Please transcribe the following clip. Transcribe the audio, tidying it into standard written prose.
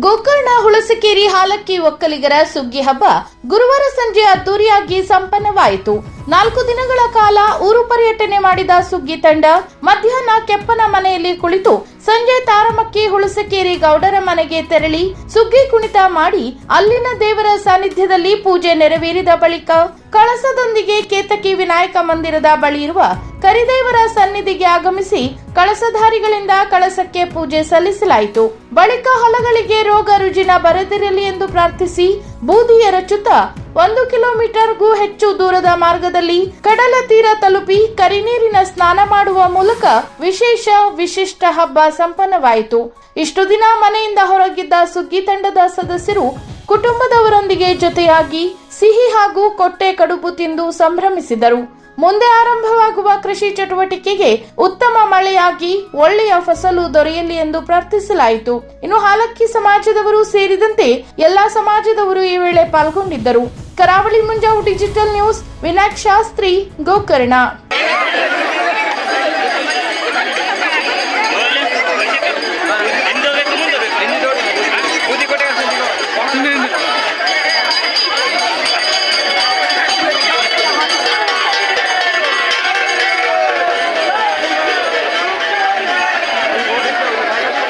ಗೋಕರ್ಣ ಹುಳಸಕೇರಿ ಹಾಲಕ್ಕಿ ಒಕ್ಕಲಿಗರ ಸುಗ್ಗಿ ಹಬ್ಬ ಗುರುವಾರ ಸಂಜೆ ಅದ್ದೂರಿಯಾಗಿ ಸಂಪನ್ನವಾಯಿತು. 4 ದಿನಗಳ ಕಾಲ ಊರು ಪರ್ಯಟನೆ ಮಾಡಿದ ಸುಗ್ಗಿ ತಂಡ ಮಧ್ಯಾಹ್ನ ಕೆಪ್ಪನ ಮನೆಯಲ್ಲಿ ಕುಳಿತು ಸಂಜೆ ತಾರಮಕ್ಕಿ ಹುಳಸಕೇರಿ ಗೌಡರ ಮನೆಗೆ ತೆರಳಿ ಸುಗ್ಗಿ ಕುಣಿತ ಮಾಡಿ ಅಲ್ಲಿನ ದೇವರ ಸಾನ್ನಿಧ್ಯದಲ್ಲಿ ಪೂಜೆ ನೆರವೇರಿದ ಬಳಿಕ ಕಳಸದೊಂದಿಗೆ ಕೇತಕಿ ವಿನಾಯಕ ಮಂದಿರದ ಬಳಿ ಇರುವ ಕರಿದೇವರ ಸನ್ನಿಧಿಗೆ ಆಗಮಿಸಿ ಕಳಸಧಾರಿಗಳಿಂದ ಕಳಸಕ್ಕೆ ಪೂಜೆ ಸಲ್ಲಿಸಲಾಯಿತು. ಬಳಿಕ ಹೊಲಗಳಿಗೆ ರೋಗ ರುಜಿನ ಬರದಿರಲಿ ಎಂದು ಪ್ರಾರ್ಥಿಸಿ ಬೂದಿ ಎರಚುತ್ತಾ 1 ಕಿಲೋಮೀಟರ್ಗೂ ಹೆಚ್ಚು ದೂರದ ಮಾರ್ಗದಲ್ಲಿ ಕಡಲ ತೀರ ತಲುಪಿ ಕರಿನೀರಿನ ಸ್ನಾನ ಮಾಡುವ ಮೂಲಕ ವಿಶಿಷ್ಟ ಹಬ್ಬ ಸಂಪನ್ನವಾಯಿತು. ಇಷ್ಟು ದಿನ ಮನೆಯಿಂದ ಹೊರಗಿದ್ದ ಸುಗ್ಗಿ ತಂಡದ ಸದಸ್ಯರು ಕುಟುಂಬದವರೊಂದಿಗೆ ಜೊತೆಯಾಗಿ ಸಿಹಿ ಹಾಗೂ ಕೊಟ್ಟೆ ಕಡುಬು ತಿಂದು ಸಂಭ್ರಮಿಸಿದರು. ಮುಂದೆ ಆರಂಭವಾಗುವ ಕೃಷಿ ಚಟುವಟಿಕೆಗೆ ಉತ್ತಮ ಮಳೆಯಾಗಿ ಒಳ್ಳೆಯ ಫಸಲು ದೊರೆಯಲಿ ಎಂದು ಪ್ರಾರ್ಥಿಸಲಾಯಿತು. ಇನ್ನು ಹಾಲಕ್ಕಿ ಸಮಾಜದವರು ಸೇರಿದಂತೆ ಎಲ್ಲಾ ಸಮಾಜದವರು ಈ ವೇಳೆ ಪಾಲ್ಗೊಂಡಿದ್ದರು. ಕರಾವಳಿ ಮುಂಜಾವು ಡಿಜಿಟಲ್ ನ್ಯೂಸ್, ವಿನಾಯಕ್ ಶಾಸ್ತ್ರಿ, ಗೋಕರ್ಣ.